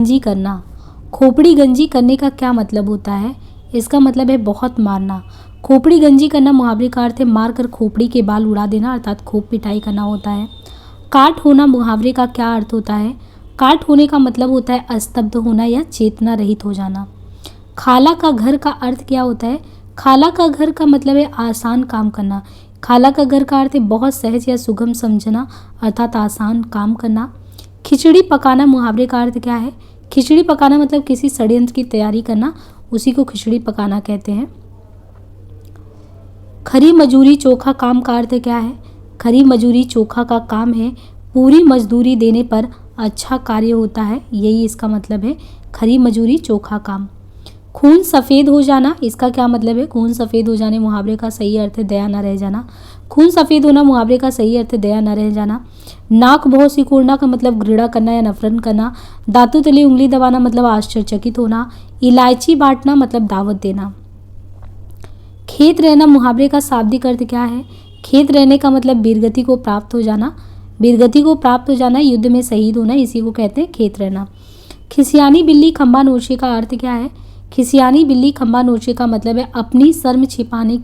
गंजी करना। खोपड़ी गंजी करने का क्या मतलब होता है? इसका मतलब है बहुत मारना। खोपड़ी गंजी करना मुहावरे का अर्थ है मार कर खोपड़ी के बाल उड़ा देना, अर्थात खूब पिटाई करना होता है। काट होना मुहावरे का क्या अर्थ होता है? काट होने का मतलब होता है अस्तब्ध होना या चेतना रहित हो जाना। खाला का घर का अर्थ क्या होता है? खाला का घर का मतलब है आसान काम करना। खाला का घर का अर्थ है बहुत सहज या सुगम समझना, अर्थात आसान काम करना। खिचड़ी पकाना मुहावरे का अर्थ क्या है? खिचड़ी पकाना मतलब किसी षड्यंत्र की तैयारी करना, उसी को खिचड़ी पकाना कहते हैं। खरी मजूरी चोखा काम का अर्थ क्या है? खरी मजूरी चोखा का काम है पूरी मजदूरी देने पर अच्छा कार्य होता है, यही इसका मतलब है खरी मजूरी चोखा काम। खून सफ़ेद हो जाना, इसका क्या मतलब है? खून सफ़ेद हो जाने मुहावरे का सही अर्थ है दया न रह जाना। खून सफ़ेद होना मुहावरे का सही अर्थ है दया न रह जाना। नाक बहुत सिकुड़ना का मतलब घृणा करना या नफरत करना। दांतों तले उंगली दबाना मतलब आश्चर्यचकित होना। इलायची बांटना मतलब दावत देना। खेत रहना मुहावरे का शाब्दिक अर्थ क्या है? खेत रहने का मतलब वीरगति को प्राप्त हो जाना। वीरगति को प्राप्त हो जाना, युद्ध में शहीद होना, इसी को कहते हैं खेत रहना। खिसियानी बिल्ली खंबा नोचे का अर्थ क्या है? खिसियानी बिल्ली खंबा नोचे का मतलब है अपनी शर्म छिपाने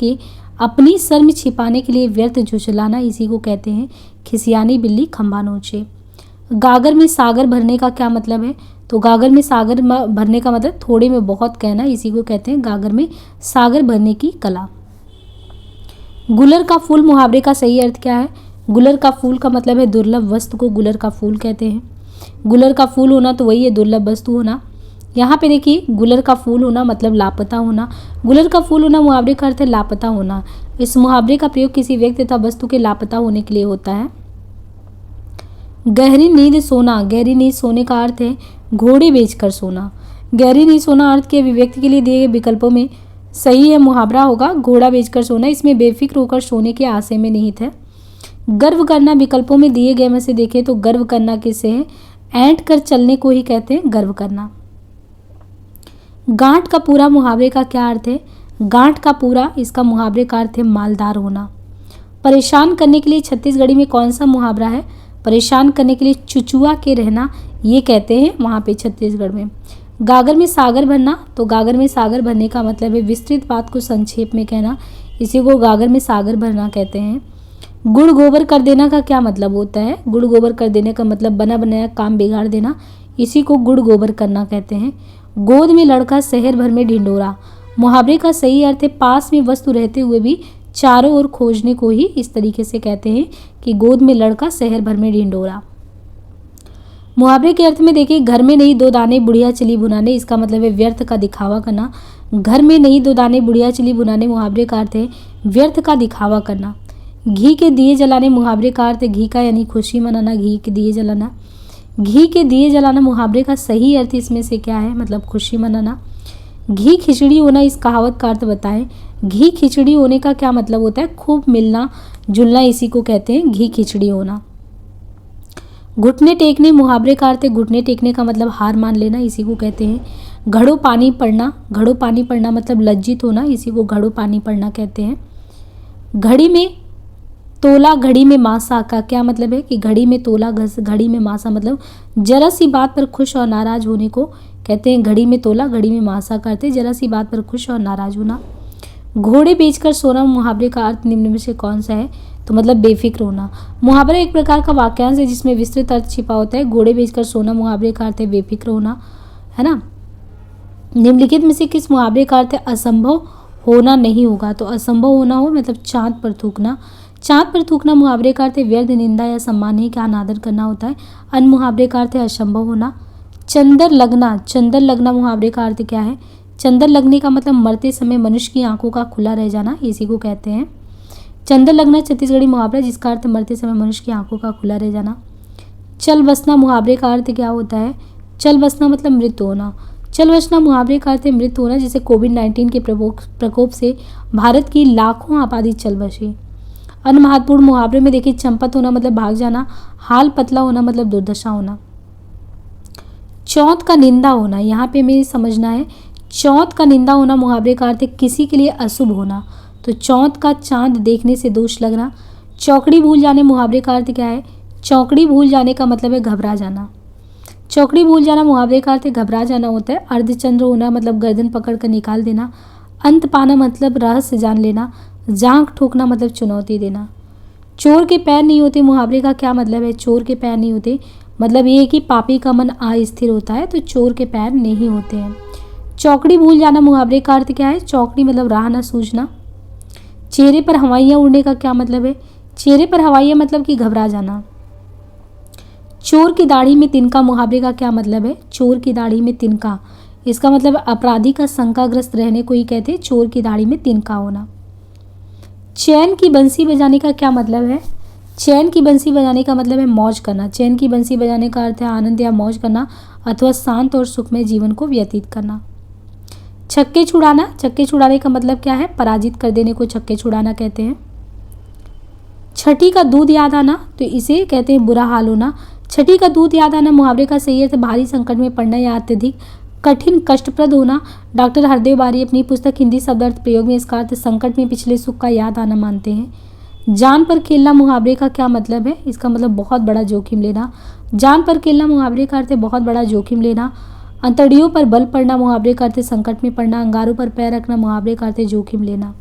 के लिए व्यर्थ झुठलाना, इसी को कहते हैं खिसियानी बिल्ली खंबा नोचे। गागर में सागर भरने का क्या मतलब है? तो गागर में सागर भरने का मतलब थोड़े में बहुत कहना, इसी को कहते हैं गागर में सागर भरने की कला। गुलर का फूल मुहावरे का सही अर्थ क्या है? गुलर का फूल का मतलब है दुर्लभ वस्तु को गुलर का फूल कहते हैं। गुलर का फूल होना तो वही है दुर्लभ वस्तु होना। यहाँ पे देखिए गुलर का फूल होना मतलब लापता होना। गुलर का फूल होना मुहावरे का अर्थ है लापता होना। इस मुहावरे का प्रयोग किसी व्यक्ति तथा वस्तु के लापता होने के लिए होता है। गहरी नींद सोना, गहरी नींद सोने का अर्थ है घोड़े बेचकर सोना। गहरी नींद सोना अर्थ के अभिव्यक्ति के लिए दिए गए विकल्पों में सही है मुहावरा होगा घोड़ा बेचकर सोना। इसमें बेफिक्र होकर सोने के आशय में निहित है। गर्व करना विकल्पों में दिए गए में से देखें तो गर्व करना किसे है? ऐंठ कर चलने को ही कहते हैं गर्व करना। गांठ का पूरा मुहावरे का क्या अर्थ है? गांठ का पूरा, इसका मुहावरे का अर्थ है मालदार होना। परेशान करने के लिए छत्तीसगढ़ी में कौन सा मुहावरा है? परेशान करने के लिए चुचुआ के रहना, ये कहते हैं वहाँ पे छत्तीसगढ़ में। गागर में सागर भरना, तो गागर में सागर भरने का मतलब है विस्तृत बात को संक्षेप में कहना, इसी को गागर में सागर भरना कहते हैं। गुड़ गोबर कर देना का क्या मतलब होता है? गुड़ गोबर कर देने का मतलब बना बनाया काम बिगाड़ देना, इसी को गुड़ गोबर करना कहते हैं। गोद में लड़का शहर भर में ढिंडोरा, मुहावरे का सही अर्थ है पास में वस्तु रहते हुए भी चारों ओर खोजने को ही इस तरीके से कहते हैं कि गोद में लड़का शहर भर में ढिंडोरा। मुहावरे के अर्थ में देखिए घर में नहीं दो दाने बुढ़िया चली भुनाने, इसका मतलब है व्यर्थ का दिखावा करना। घर में नहीं दो दाने बुढ़िया चली भुनाने मुहावरे का अर्थ है व्यर्थ का दिखावा करना। घी के दिए जलाने मुहावरे का अर्थ है घी का यानी खुशी मनाना, घी के दिए जलाना। घी के दिए जलाना मुहावरे का सही अर्थ इसमें से क्या है? मतलब खुशी मनाना। घी खिचड़ी होना, इस कहावत का अर्थ बताएं। घी खिचड़ी होने का क्या मतलब होता है? खूब मिलना जुलना, इसी को कहते हैं घी खिचड़ी होना। घुटने टेकने मुहावरे का अर्थ है घुटने टेकने का मतलब हार मान लेना, इसी को कहते हैं घड़ों पानी पड़ना। घड़ों पानी पड़ना मतलब लज्जित होना, इसी को घड़ों पानी पड़ना कहते हैं। घड़ी में तोला घड़ी में मासा का क्या मतलब है? कि घड़ी में तोला घड़ी में मासा मतलब जरा सी बात पर खुश और नाराज होने को कहते हैं घड़ी में तोला घड़ी में मासा करते जरा सी बात पर खुश और नाराज होना। घोड़े बेचकर सोना मुहावरे का अर्थ निम्न में से कौन सा है? तो मतलब बेफिक्र होना। मुहावरा एक प्रकार का वाक्यांश है जिसमें विस्तृत अर्थ छिपा होता है। घोड़े बेचकर सोना मुहावरे का अर्थ है बेफिक्र होना, है ना। निम्नलिखित में से किस मुहावरे का अर्थ है असंभव होना नहीं होगा? तो असंभव होना हो मतलब चांद पर थूकना। चांद पर थूकना मुहावरे का अर्थ है व्यर्थ निंदा या सम्मानहीन का अनादर करना होता है। अन्य मुहावरे का अर्थ है असंभव होना। चंदर लगना, चंदर लगना मुहावरे का अर्थ क्या है? चंदर लगने का मतलब मरते समय मनुष्य की आंखों का खुला रह जाना, इसी को कहते हैं चंदर लगना। छत्तीसगढ़ी मुहावरा जिसका अर्थ मरते समय मनुष्य की आंखों का खुला रह जाना। चल बसना मुहावरे का अर्थ क्या होता है? चल बसना मतलब मृत होना। चल बसना मुहावरे का अर्थ है मृत होना, जैसे कोविड-19 के प्रकोप से भारत की लाखों आबादी चल बसी। अन्य महत्वपूर्ण मुहावरे में देखिए चंपत होना मतलब भाग जाना, हाल पतला होना मतलब दुर्दशा होना। चौथ का निंदा होना, यहाँ पे हमें समझना है चौथ का निंदा होना मुहावरे का अर्थ है किसी के लिए अशुभ होना। तो चौथ का चांद देखने से दोष लगना। चौकड़ी भूल जाने मुहावरे का अर्थ क्या है? चौकड़ी भूल जाने का मतलब है घबरा जाना। चौकड़ी भूल जाना मुहावरे का अर्थ है घबरा जाना होता है। अर्धचंद्र होना मतलब गर्दन पकड़ कर निकाल देना। अंत पाना मतलब रहस्य जान लेना। जांघ ठोकना मतलब चुनौती देना। चोर के पैर नहीं होते मुहावरे का क्या मतलब है? चोर के पैर नहीं होते मतलब ये है कि पापी का मन अस्थिर होता है, तो चोर के पैर नहीं होते हैं। चौकड़ी भूल जाना मुहावरे का अर्थ क्या है? चौकड़ी मतलब राह ना सूझना। चेहरे पर हवाइयाँ उड़ने का क्या मतलब है? चेहरे पर हवाइयाँ मतलब कि घबरा जाना। चोर की दाढ़ी में तिनका मुहावरे का क्या मतलब है? चोर की दाढ़ी में तिनका, इसका मतलब अपराधी का शंकाग्रस्त रहने को ही कहते हैं चोर की दाढ़ी में तिनका होना। चैन की बंसी बजाने का क्या मतलब है? चैन की बंसी बजाने का मतलब है मौज करना। चैन की बंसी बजाने का अर्थ है आनंद या मौज करना अथवा शांत और सुखमय जीवन को व्यतीत करना। छक्के छुड़ाना, छक्के छुड़ाने का मतलब क्या है? पराजित कर देने को छक्के छुड़ाना कहते हैं। छठी का दूध याद आना, तो इसे कहते हैं बुरा हाल होना। छठी का दूध याद आना मुहावरे का सही अर्थ भारी संकट में पड़ना या अत्यधिक कठिन कष्टप्रद होना। डॉक्टर हरदेव बारी अपनी पुस्तक हिंदी शब्दार्थ प्रयोग में इसका अर्थ संकट में पिछले सुख का याद आना मानते हैं। जान पर खेलना मुहावरे का क्या मतलब है? इसका मतलब बहुत बड़ा जोखिम लेना। जान पर खेलना मुहावरे का अर्थ है बहुत बड़ा जोखिम लेना। अंतड़ियों पर बल पड़ना मुहावरे का अर्थ है संकट में पड़ना। अंगारों पर पैर रखना मुहावरे का अर्थ है जोखिम लेना।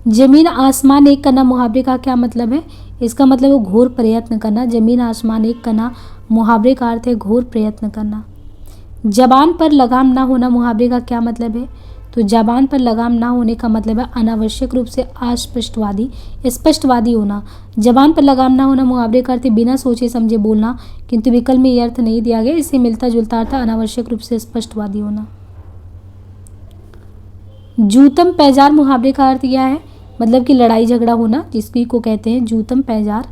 जमीन आसमान एक करना मुहावरे का क्या मतलब है? इसका मतलब है घोर प्रयत्न करना। जमीन आसमान एक करना मुहावरे का अर्थ है घोर प्रयत्न करना। जबान पर लगाम ना होना मुहावरे का क्या मतलब है? तो जबान पर लगाम ना होने का मतलब है अनावश्यक रूप से स्पष्टवादी होना। जबान पर लगाम ना होना मुहावरे का अर्थ है बिना सोचे समझे बोलना, किंतु विकल्प में यह अर्थ नहीं दिया गया, इससे मिलता जुलता अर्थ अनावश्यक रूप से स्पष्टवादी होना। जूतम पैजार मुहावरे का अर्थ क्या है? मतलब कि लड़ाई झगड़ा होना, जिसकी को कहते हैं जूतम पैजार।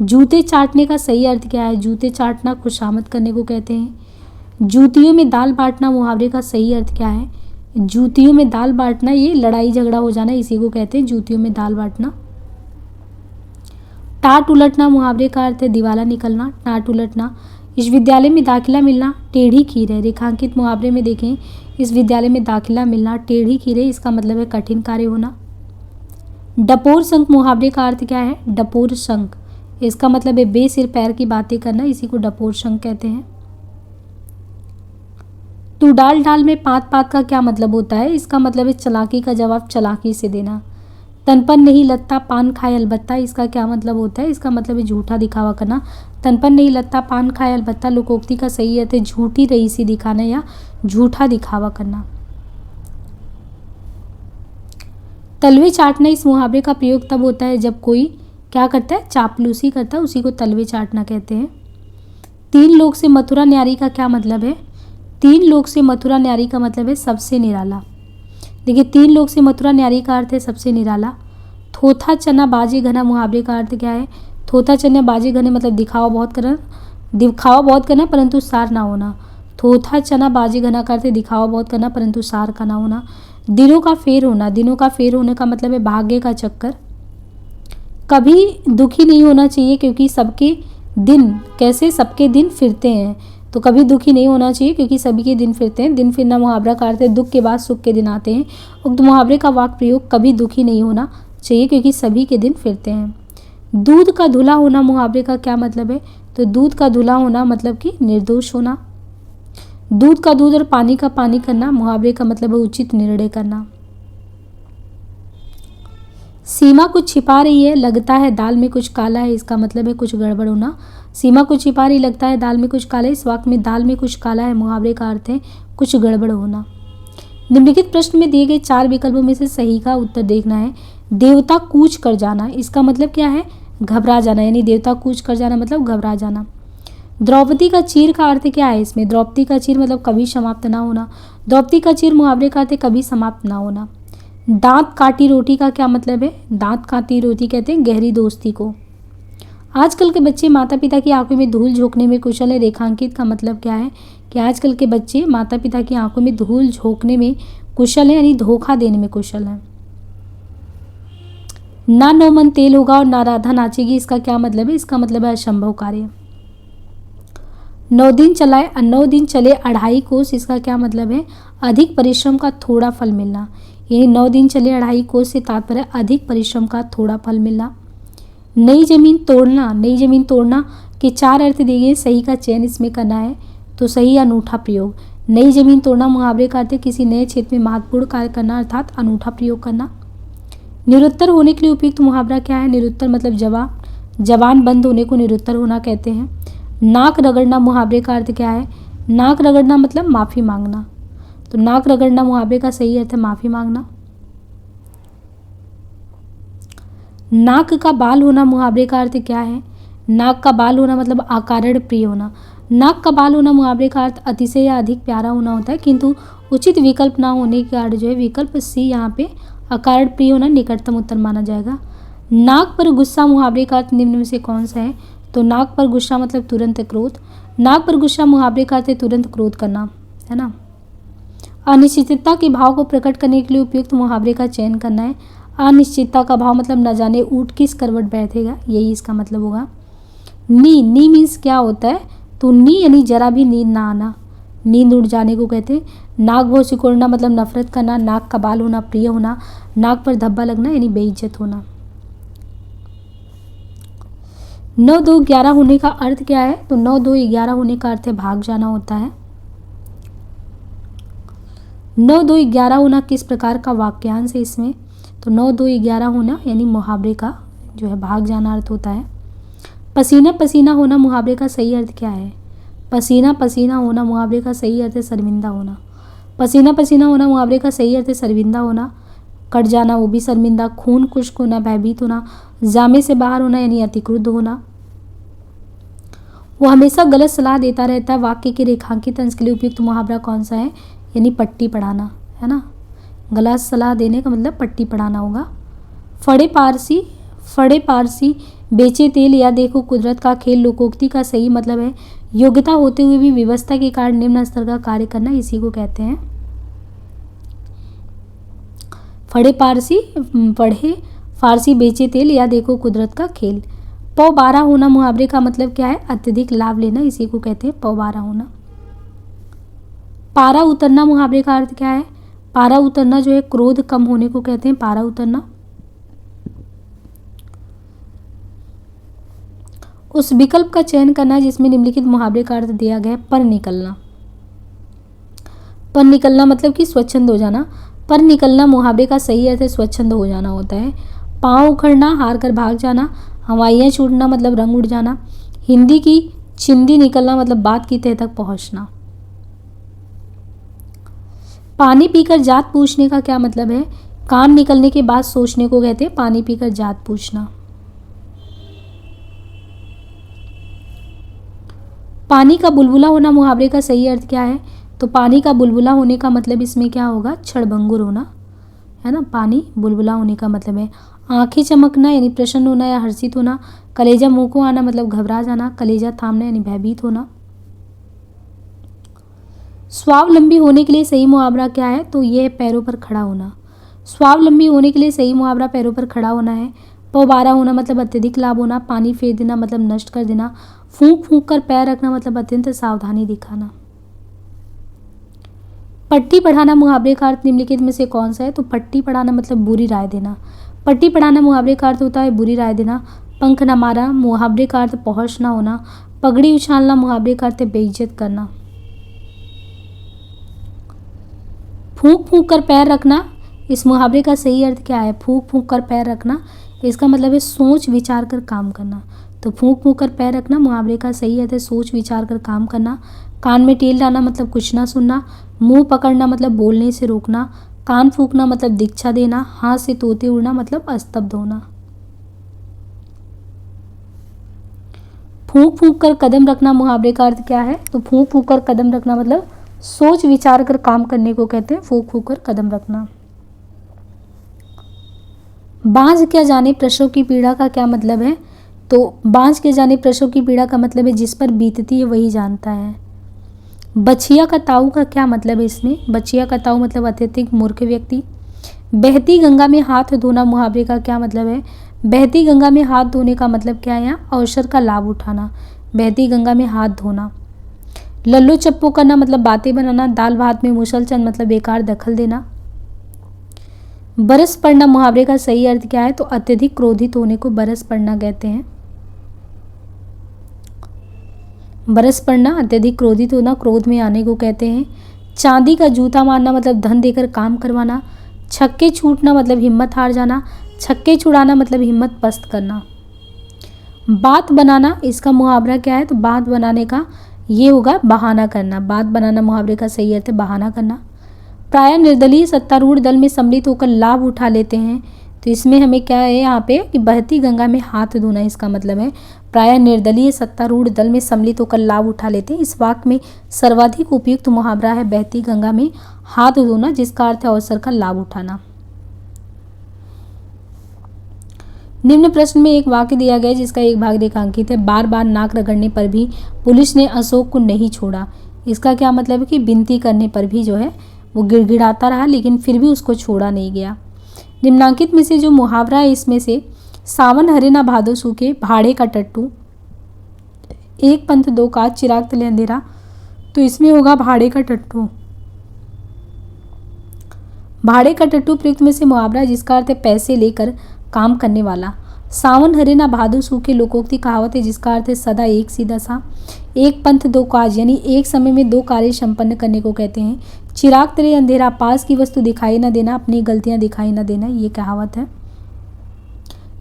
जूते चाटने का सही अर्थ क्या है? जूते चाटना खुशामद करने को कहते हैं। जूतियों में दाल बांटना मुहावरे का सही अर्थ क्या है? जूतियों में दाल बांटना ये लड़ाई झगड़ा हो जाना, इसी को कहते हैं जूतियों में दाल बांटना। टाट उलटना मुहावरे का अर्थ है दिवाला निकलना। टाट उलटना। इस विद्यालय में दाखिला मिलना टेढ़ी खीर है। रेखांकित मुहावरे में देखें, इस विद्यालय में दाखिला मिलना टेढ़ी खीर है, इसका मतलब है कठिन कार्य होना। डपोर शंख मुहावरे का अर्थ क्या है? डपोर शंख, इसका मतलब है बेसिर पैर की बातें करना, इसी को डपोर शंख कहते हैं। तू डाल डाल में पात पात का क्या मतलब होता है? इसका मतलब है चालाकी का जवाब चालाकी से देना। तनपन नहीं लगता पान खाए अलबत्ता, इसका क्या मतलब होता है? इसका मतलब है झूठा दिखावा करना। तनपन नहीं लगता पान खाए अलबत्ता लोकोक्ति का सही अर्थ है झूठी रईसी दिखाना या झूठा दिखावा करना। तलवे चाटना इस मुहावरे का प्रयोग तब होता है जब कोई क्या करता है? चापलूसी करता है, उसी को तलवे चाटना कहते हैं। तीन लोक से मथुरा न्यारी का क्या मतलब है? तीन लोक से मथुरा न्यारी का मतलब है सबसे निराला। देखिए, तीन लोक से मथुरा न्यारी का अर्थ है सबसे निराला। थोथा चना बाजे घना मुहावरे का अर्थ क्या है? थोथा चना बाजे घने मतलब दिखावा बहुत करना परंतु सार ना होना। थोथा चना बाजे घना का अर्थ है दिखावा बहुत करना परंतु सार का ना होना। दिनों का फेर होना, दिनों का फेर होने का मतलब है भाग्य का चक्कर। कभी दुखी नहीं होना चाहिए क्योंकि सबके दिन फिरते हैं, तो कभी दुखी नहीं होना चाहिए क्योंकि सभी के दिन फिरते हैं। दिन फिरना मुहावरा का अर्थ है दुख के बाद सुख के दिन आते हैं। उक्त मुहावरे का वाक्य प्रयोग कभी दुखी नहीं होना चाहिए क्योंकि सभी के दिन फिरते हैं। दूध का धुला होना मुहावरे का क्या मतलब है? तो दूध का धुला होना मतलब कि निर्दोष होना। दूध का दूध और पानी का पानी करना मुहावरे का मतलब है उचित निर्णय करना। सीमा कुछ छिपा रही है, लगता है दाल में कुछ काला है, इसका मतलब है कुछ गड़बड़ होना। सीमा कुछ छिपा रही, लगता है दाल में कुछ काला है, इस वाक्य में दाल में कुछ काला है मुहावरे का अर्थ है कुछ गड़बड़ होना। निम्नलिखित प्रश्न में दिए गए चार विकल्पों में से सही का उत्तर देखना है। देवता कूच कर जाना, इसका मतलब क्या है? घबरा जाना, यानी देवता कूच कर जाना मतलब घबरा जाना। द्रौपदी का चीर का अर्थ क्या है? इसमें द्रौपदी का चीर मतलब कभी समाप्त ना होना। द्रौपदी का चीर मुहावरे का अर्थ है कभी समाप्त ना होना। दांत काटी रोटी का क्या मतलब है? दांत काटी रोटी कहते हैं गहरी दोस्ती को। आजकल के बच्चे माता पिता की आंखों में धूल झोंकने में कुशल है। रेखांकित का मतलब क्या है? कि आजकल के बच्चे माता पिता की आंखों में धूल झोंकने में कुशल है, यानी धोखा देने में कुशल है। ना नौ मन तेल होगा और ना राधा नाचेगी, इसका क्या मतलब है? इसका मतलब है असंभव कार्य। 9 दिन चले 2.5 कोस, इसका क्या मतलब है? अधिक परिश्रम का थोड़ा फल मिलना। यानी 9 दिन चले 2.5 कोस से तात्पर्य अधिक परिश्रम का थोड़ा फल मिलना। नई जमीन तोड़ना कि 4 अर्थ दिए गए, सही का चयन इसमें करना है। तो सही अनूठा प्रयोग। नई जमीन तोड़ना मुहावरे का अर्थ है किसी नए क्षेत्र में महत्वपूर्ण कार्य करना अर्थात अनूठा प्रयोग करना। निरुत्तर होने के लिए उपयुक्त मुहावरा क्या है? निरुत्तर मतलब जबान बंद होने को निरुत्तर होना कहते हैं। नाक रगड़ना मुहावरे का अर्थ क्या है? नाक रगड़ना मतलब माफ़ी मांगना। तो नाक रगड़ना मुहावरे का सही अर्थ है माफ़ी मांगना। नाक का बाल होना मुहावरे का अर्थ क्या है? नाक का बाल होना मतलब अकारण प्रिय होना। नाक का बाल होना मुहावरे का अर्थ अतिशय या अधिक प्यारा होना होता है, किंतु उचित विकल्प ना होने के कारण जो है विकल्प सी यहाँ पे अकारण प्रिय होना निकटतम उत्तर माना जाएगा। नाक पर गुस्सा मुहावरे का अर्थ निम्न में से कौन सा है? तो नाक पर गुस्सा मतलब तुरंत क्रोध। नाक पर गुस्सा मुहावरे का अर्थ है तुरंत क्रोध करना, है ना। अनिश्चितता के भाव को प्रकट करने के लिए उपयुक्त मुहावरे का चयन करना है। अनिश्चितता का भाव मतलब न जाने ऊँट किस करवट बैठेगा, यही इसका मतलब होगा। नी मीन्स क्या होता है? तो नी यानी जरा भी नींद ना आना, नींद उड़ जाने को कहते हैं। नाक भौं सिकोड़ना मतलब नफरत करना। नाक का बाल होना प्रिय होना। नाक पर धब्बा लगना यानी बेइज्जत होना। 9 2 11 होने का अर्थ क्या है? तो 9 2 11 होने का अर्थ है भाग जाना होता है। 9 2 11 होना किस प्रकार का वाक्यांश है इसमें? तो 9 2 11 होना यानी मुहावरे का जो है भाग जाना अर्थ होता है। पसीना पसीना होना मुहावरे का सही अर्थ क्या है? पसीना पसीना होना मुहावरे का सही अर्थ है शर्मिंदा होना। पसीना पसीना होना मुहावरे का सही अर्थ है शर्मिंदा होना। कट जाना वो भी शर्मिंदा। खून खुश्क होना भयभीत होना। जामे से बाहर होना यानी अतिक्रुद्ध होना। वो हमेशा गलत सलाह देता रहता है। वाक्य के रेखांकित अंश के लिए उपयुक्त मुहावरा कौन सा है? यानी पट्टी पढ़ाना, है ना। गलत सलाह देने का मतलब पट्टी पढ़ाना होगा। फड़े पारसी बेचे तेल या देखो कुदरत का खेल लोकोक्ति का सही मतलब है योग्यता होते हुए भी व्यवस्था के कारण निम्न स्तर का कार्य करना, इसी को कहते हैं। पढ़े फारसी बेचे तेल या देखो कुदरत का खेल। पौबारा होना मुहावरे का मतलब क्या है? अत्यधिक लाभ लेना, इसी को कहते हैं पौबारा होना। पारा उतरना मुहावरे का अर्थ क्या है? पारा उतरना जो है क्रोध कम होने को कहते हैं पारा उतरना। उस विकल्प का चयन करना जिसमें निम्नलिखित मुहावरे का अर्थ दिया गया है। पर निकलना। पर निकलना मतलब कि स्वच्छंद हो जाना। पर निकलना मुहावरे का सही अर्थ है स्वच्छंद हो जाना होता है। पाँव उखड़ना हार कर भाग जाना। हवाइयाँ छूटना मतलब रंग उड़ जाना। हिंदी की चिंदी निकलना मतलब बात की तह तक पहुँचना। पानी पीकर जात पूछने का क्या मतलब है? कान निकलने के बाद सोचने को कहते हैं पानी पीकर जात पूछना। पानी का बुलबुला होना मुहावरे का सही अर्थ क्या है? तो पानी का बुलबुला होने का मतलब इसमें क्या होगा? क्षणभंगुर होना, है ना। पानी बुलबुला होने का मतलब है आंखें चमकना यानी प्रसन्न होना या हर्षित होना। कलेजा मुंह को आना मतलब घबरा जाना। कलेजा थामना यानी भयभीत होना। स्वावलंबी होने के लिए सही मुहावरा क्या है? तो ये है पैरों पर खड़ा होना। स्वावलंबी होने के लिए सही मुहावरा पैरों पर खड़ा होना है। पौबारा होना मतलब अत्यधिक लाभ होना। पानी फेर देना मतलब नष्ट कर देना। फूंक फूंक कर पैर रखना मतलब अत्यंत सावधानी दिखाना। पट्टी पढ़ाना मुहावरे का अर्थ निम्नलिखित में से कौन सा है? तो पट्टी पढ़ाना मतलब बुरी राय देना। पट्टी पढ़ाना मुहावरे का अर्थ होता है बुरी राय देना। पंख न मारा मुहावरे का अर्थ पहुँच ना होना। पगड़ी उछालना मुहावरे का अर्थ है बेइज्जत करना। फूंक फूंक कर पैर रखना, इस मुहावरे का सही अर्थ क्या है? फूंक फूंक कर पैर रखना, इसका मतलब है सोच विचार कर काम करना। तो फूंक फूंक कर पैर रखना मुहावरे का सही अर्थ है सोच विचार कर काम करना। कान में तेल डालना मतलब कुछ ना सुनना। मुंह पकड़ना मतलब बोलने से रोकना। कान फूंकना मतलब दीक्षा देना। हाथ से तोते उड़ना मतलब अस्तब्ध होना। फूंक फूंक कर कदम रखना मुहावरे का अर्थ क्या है? तो फूंक फूंक कर कदम रखना मतलब सोच विचार कर काम करने को कहते हैं फूंक फूंक कर कदम रखना। बांझ क्या जाने प्रसव की पीड़ा का क्या मतलब है? तो बांझ के जाने प्रसव की पीड़ा का मतलब है जिस पर बीतती है वही जानता है। बछिया का ताऊ का क्या मतलब है इसमें? बछिया का ताऊ मतलब अत्यधिक मूर्ख व्यक्ति। बहती गंगा में हाथ धोना मुहावरे का क्या मतलब है? बहती गंगा में हाथ धोने का मतलब क्या है? यहाँ अवसर का लाभ उठाना। बहती गंगा में हाथ धोना। लल्लो चप्पो करना मतलब बातें बनाना। दाल भात में मुसलचंद मतलब बेकार दखल देना। बरस पड़ना मुहावरे का सही अर्थ क्या है? तो अत्यधिक क्रोधित होने को बरस पड़ना कहते हैं। बरस पड़ना, अत्यधिक क्रोधित होना, क्रोध में आने को कहते हैं। चांदी का जूता मारना मतलब धन देकर काम करवाना। छक्के छूटना मतलब हिम्मत हार जाना। छक्के छुड़ाना मतलब हिम्मत पस्त करना। बात बनाना, इसका मुहावरा क्या है? तो बात बनाने का ये होगा बहाना करना। बात बनाना मुहावरे का सही अर्थ है बहाना करना। प्रायः निर्दलीय सत्तारूढ़ दल में सम्मिलित होकर लाभ उठा लेते हैं, तो इसमें हमें क्या है यहाँ पे कि बहती गंगा में हाथ धोना, इसका मतलब है प्रायः निर्दलीय सत्तारूढ़ दल में सम्मिलित होकर लाभ उठा लेते हैं। इस वाक्य में सर्वाधिक उपयुक्त मुहावरा है बहती गंगा में हाथ धोना, जिसका अर्थ है अवसर का लाभ उठाना। निम्न प्रश्न में एक वाक्य दिया गया है जिसका एक भाग रेखांकित है। बार बार नाक रगड़ने पर भी पुलिस ने अशोक को नहीं छोड़ा। इसका क्या मतलब है कि विनती करने पर भी जो है वो गिड़गिड़ाता रहा, लेकिन फिर भी उसको छोड़ा नहीं गया। निम्नांकित में से जो मुहावरा है इसमें से सावन हरे ना भादो सूखे, भाड़े का टट्टू, एक पंथ दो काज, चिराग तले अंधेरा, तो इसमें होगा भाड़े का टट्टू। भाड़े का टट्टू प्रयुक्त में से मुहावरा जिसका अर्थ है पैसे लेकर काम करने वाला। सावन हरे ना भादो सूखे लोकोक्ति कहावत है जिसका अर्थ है सदा एक सी दशा। एक पंथ दो काज यानी एक समय में दो कार्य संपन्न करने को कहते हैं। चिराग तले अंधेरा, पास की वस्तु दिखाई न देना, अपनी गलतियां दिखाई न देना, ये कहावत है।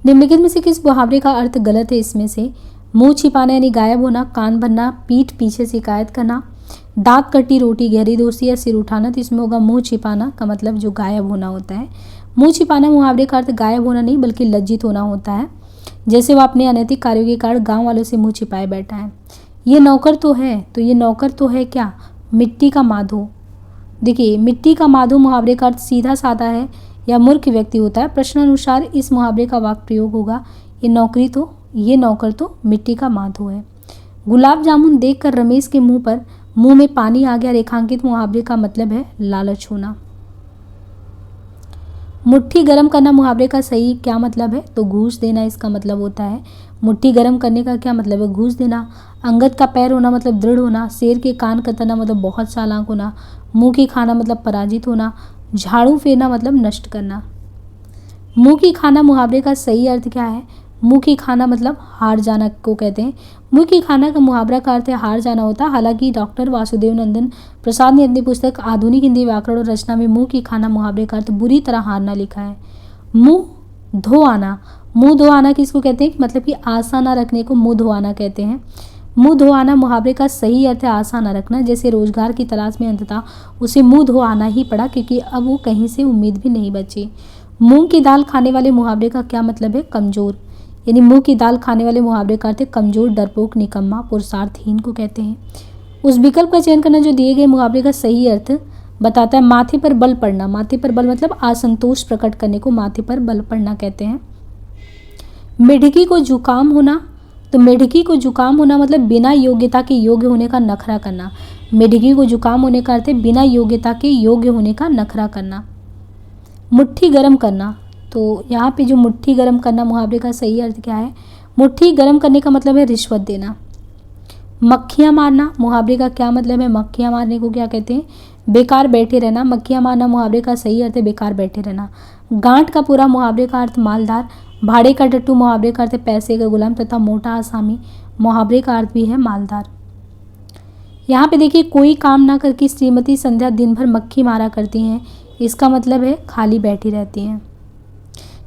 निम्नलिखित में से किस मुहावरे का अर्थ गलत है? इसमें से मुंह छिपाना यानी गायब होना, कान भरना, पीठ पीछे शिकायत करना, दांत कटी रोटी, गहरी दोस्ती या सिर उठाना, तो इसमें होगा मुंह छिपाना का मतलब जो गायब होना होता है। मुंह छिपाना मुहावरे का अर्थ गायब होना नहीं बल्कि लज्जित होना होता है, जैसे वह अपने अनैतिक कार्यों के कारण गांव वालों से मुंह छिपाए बैठा है। ये नौकर तो है, तो ये नौकर तो है क्या? मिट्टी का माधो। देखिए मिट्टी का माधो मुहावरे का अर्थ सीधा साधा है या मूर्ख व्यक्ति होता है। प्रश्नानुसार इस मुहावरे का वाक्य प्रयोग होगा ये नौकर तो मिट्टी का माधो है। गुलाब जामुन देखकर रमेश के मुंह में पानी आ गया। रेखांकित मुहावरे का मतलब है लालच होना। मुट्ठी गर्म करना मुहावरे का सही क्या मतलब है? तो घूस देना इसका मतलब होता है। मुट्ठी गर्म करने का क्या मतलब है? घूस देना। अंगद का पैर होना मतलब दृढ़ होना। शेर के कान कतरना मतलब बहुत चालाक होना। मुंह की खाना मतलब पराजित होना। झाड़ू फेरना मतलब नष्ट करना। मुंह की खाना मुहावरे का सही अर्थ क्या है? मुंह की खाना मतलब हार जाना को कहते हैं। मुंह की खाना का मुहावरा का अर्थ है हार जाना होता है। हालांकि डॉक्टर वासुदेव नंदन प्रसाद ने अपनी पुस्तक आधुनिक हिंदी व्याकरण और रचना में मुंह की खाना मुहावरे का अर्थ बुरी तरह हारना लिखा है। मुंह धो आना किसको कहते हैं? मतलब कि आशा ना रखने को मुंह धो आना कहते हैं। मुंह धो आना मुहावरे का सही अर्थ है आशा न रखना। जैसे रोजगार की तलाश में अंततः उसे मुंह धो आना ही पड़ा क्योंकि अब वो कहीं से उम्मीद भी नहीं बची। मूंग की दाल खाने वाले मुहावरे का क्या मतलब है? कमजोर। यानी मूंग की दाल खाने वाले मुहावरे का अर्थ है कमजोर, डरपोक, निकम्मा, पुरुषार्थहीन को कहते हैं। उस विकल्प का चयन करना जो दिए गए मुहावरे का सही अर्थ बताता है। माथे पर बल पड़ना। माथे पर बल मतलब असंतोष प्रकट करने को माथे पर बल पड़ना कहते हैं। मेढकी को जुकाम होना। तो मेढकी को जुकाम होना मतलब बिना योग्यता के योग्य होने का नखरा करना। मेढकी को जुकाम होने का अर्थ है बिना योग्यता के योग्य होने का नखरा करना। मुट्ठी गर्म करना। तो यहाँ पे जो मुट्ठी गर्म करना मुहावरे का सही अर्थ क्या है? मुट्ठी गर्म करने का मतलब है रिश्वत देना। मक्खियाँ मारना मुहावरे का क्या मतलब है? मक्खियाँ मारने को क्या कहते हैं? बेकार बैठे रहना। मक्खियाँ मारना मुहावरे का सही अर्थ है बेकार बैठे रहना। गांठ का पूरा मुहावरे का अर्थ मालदार। भाड़े का टट्टू मुहावरे का अर्थ है पैसे का गुलाम तथा मोटा आसामी मुहावरे का अर्थ भी है मालदार। यहाँ पे देखिए कोई काम ना करके श्रीमती संध्या दिन भर मक्खी मारा करती हैं, इसका मतलब है खाली बैठी रहती हैं।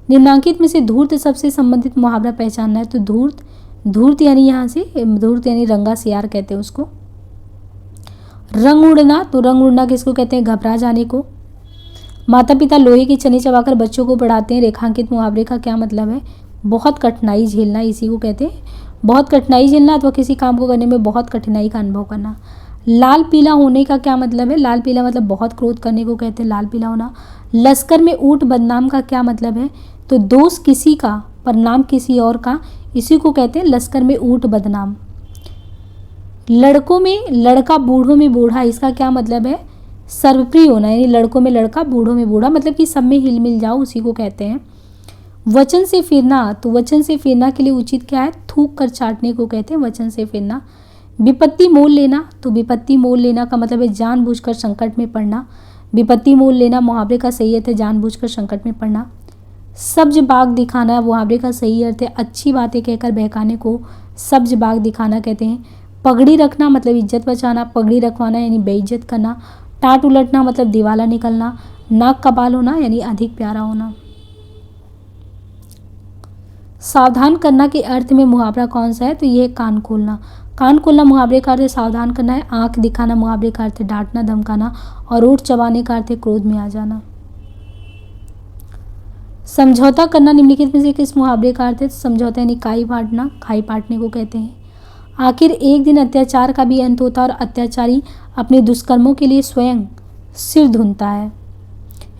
निम्नांकित में से धूर्त सबसे संबंधित मुहावरा पहचानना है। तो धूर्त यानी यहाँ से धूर्त यानी रंगा सियार कहते हैं उसको। रंग उड़ना। तो रंग उड़ना किसको कहते हैं? घबरा जाने को। माता पिता लोहे की छनी चबाकर बच्चों को पढ़ाते हैं। रेखांकित मुहावरे का क्या मतलब है? बहुत कठिनाई झेलना, इसी को कहते हैं। बहुत कठिनाई झेलना अथवा किसी काम को करने में बहुत कठिनाई का अनुभव करना। लाल पीला होने का क्या मतलब है? लाल पीला मतलब बहुत क्रोध करने को कहते हैं लाल पीला होना। लश्कर में ऊंट बदनाम का क्या मतलब है? तो दोष किसी का पर नाम किसी और का, इसी को कहते हैं लश्कर में ऊंट बदनाम। लड़कों में लड़का बूढ़ों में बूढ़ा, इसका क्या मतलब है? सर्वप्रिय होना। यानी लड़कों में लड़का बूढ़ों में बूढ़ा मतलब कि सब में हिल मिल जाओ, उसी को कहते हैं। वचन से फिरना। तो वचन से फिरना के लिए उचित क्या है? थूक कर चाटने को कहते हैं वचन से फिरना। विपत्ति मोल लेना। तो विपत्ति मोल लेना का मतलब है जानबूझकर संकट में पड़ना। विपत्ति मोल लेना मुहावरे का सही अर्थ है जानबूझकर संकट में पड़ना। सब्ज बाग दिखाना मुहावरे का सही अर्थ है अच्छी बातें कहकर बहकाने को सब्ज बाग दिखाना कहते हैं। पगड़ी रखना मतलब इज्जत बचाना, पगड़ी रखवाना यानी बेइज्जत करना, टाट उलटना मतलब दिवाला निकलना, नाक का बाल होना यानी अधिक प्यारा होना। सावधान करना के अर्थ में मुहावरा कौन सा है, तो ये कान खोलना। कान खोलना मुहावरे का अर्थ है सावधान करना है। आंख दिखाना मुहावरे का अर्थ है डांटना धमकाना, और ओठ चबाने का अर्थ है क्रोध में आ जाना। समझौता करना निम्नलिखित में से किस मुहावरे का अर्थ है, समझौता यानी काई फाड़ना, खाई पाटने को कहते हैं। आखिर एक दिन अत्याचार का भी अंत होता है और अत्याचारी अपने दुष्कर्मों के लिए स्वयं सिर धुनता है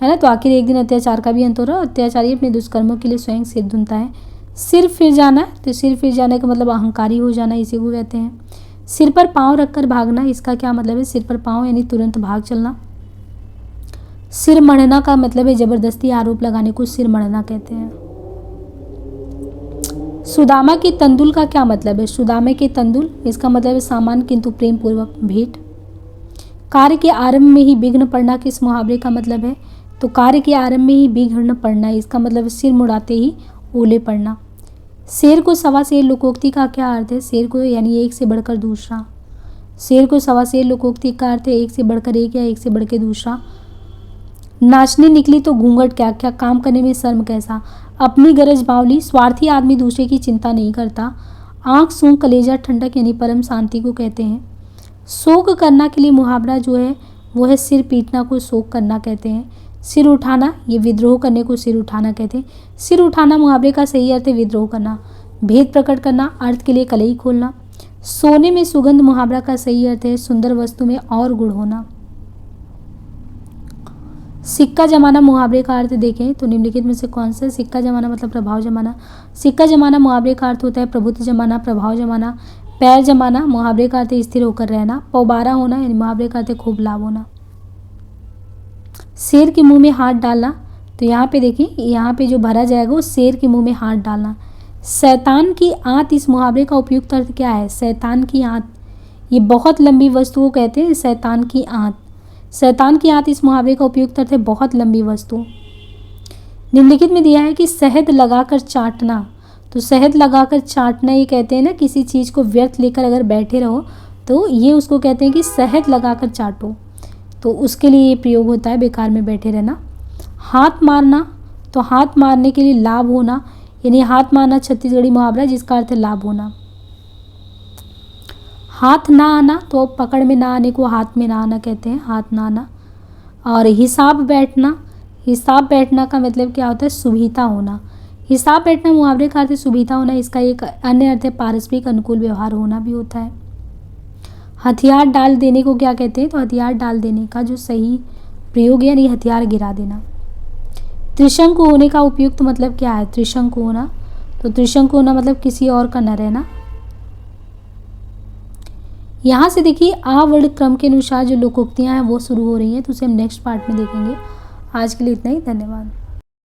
ना। तो आखिर एक दिन अत्याचार का भी अंत हो रहा है, अत्याचारी अपने दुष्कर्मों के लिए स्वयं सिर धुनता है। सिर फिर जाना, तो सिर फिर जाने का मतलब अहंकारी हो जाना, इसी को कहते हैं। सिर पर पाँव रखकर भागना, इसका क्या मतलब है, सिर पर पाँव यानी तुरंत भाग चलना। सिर मढ़ना का मतलब है जबरदस्ती आरोप लगाने को सिर मढ़ना कहते हैं। सुदामा के तंदुल का क्या मतलब है, सुदामे के तंदुल, इसका मतलब है सामान्य किंतु प्रेम पूर्वक भेंट। कार्य के आरंभ में ही विघ्न पड़ना किस मुहावरे का मतलब है, तो कार्य के आरंभ में ही विघ्न पड़ना, इसका मतलब है सिर मुड़ाते ही ओले पड़ना। शेर को सवा शेर लोकोक्ति का क्या अर्थ है, शेर को यानी एक से बढ़कर दूसरा। शेर को सवा शेर लोकोक्ति का अर्थ है एक से बढ़कर एक या एक से बढ़कर दूसरा। नाचने निकली तो घूंघट क्या क्या, काम करने में शर्म कैसा। अपनी गरज बावली, स्वार्थी आदमी दूसरे की चिंता नहीं करता। आंख सूंघ कलेजा ठंडक यानी परम शांति को कहते हैं। शोक करना के लिए मुहावरा जो है वो है सिर पीटना को शोक करना कहते हैं। सिर उठाना, ये विद्रोह करने को सिर उठाना कहते हैं। सिर उठाना मुहावरे का सही अर्थ है विद्रोह करना। भेद प्रकट करना, अर्थ के लिए कलई खोलना। सोने में सुगंध मुहावरा का सही अर्थ है सुंदर वस्तु में और गुण होना। सिक्का जमाना मुहावरे का अर्थ देखें तो निम्नलिखित में से कौन सा, सिक्का जमाना मतलब प्रभाव जमाना। सिक्का जमाना मुहावरे का अर्थ होता है प्रभुत्व जमाना, प्रभाव जमाना। पैर जमाना मुहावरे का अर्थ है स्थिर होकर रहना। पौबारा होना यानी मुहावरे का अर्थ है खूब लाभ होना। शेर के मुंह में हाथ डालना, तो यहाँ पे देखिए, यहाँ पे जो भरा जाएगा वो शेर के मुंह में हाथ डालना। शैतान की आंत, इस मुहावरे का उपयुक्त अर्थ क्या है, शैतान की आंत, ये बहुत लंबी वस्तु को कहते हैं शैतान की आंत। शैतान की आंत इस मुहावरे का उपयुक्त अर्थ है बहुत लंबी वस्तु। निम्नलिखित में दिया है कि शहद लगाकर चाटना, तो शहद लगाकर चाटना ये कहते हैं ना किसी चीज़ को व्यर्थ लेकर अगर बैठे रहो तो ये उसको कहते हैं कि शहद लगाकर चाटो, तो उसके लिए ये प्रयोग होता है बेकार में बैठे रहना। हाथ मारना, तो हाथ मारने के लिए लाभ होना, यानी हाथ मारना छत्तीसगढ़ी मुहावरा जिसका अर्थ है लाभ होना। हाथ ना आना, तो पकड़ में ना आने को हाथ में ना आना कहते हैं, हाथ ना आना। और हिसाब बैठना, हिसाब बैठना का मतलब क्या होता है, सुविधा होना। हिसाब बैठना मुहावरे का अर्थ है सुविधा होना, इसका एक अन्य अर्थ है पारस्परिक अनुकूल व्यवहार होना भी होता है। हथियार डाल देने को क्या कहते हैं, तो हथियार डाल देने का जो सही प्रयोग है यानी हथियार गिरा देना। त्रिशंकु होने का उपयुक्त मतलब क्या है, त्रिशंकु होना, तो त्रिशंकु होना मतलब किसी और का न रहना। यहाँ से देखिए आवर्ण क्रम के अनुसार जो लोकोक्तियाँ हैं वो शुरू हो रही हैं, तो उसे हम नेक्स्ट पार्ट में देखेंगे। आज के लिए इतना ही, धन्यवाद।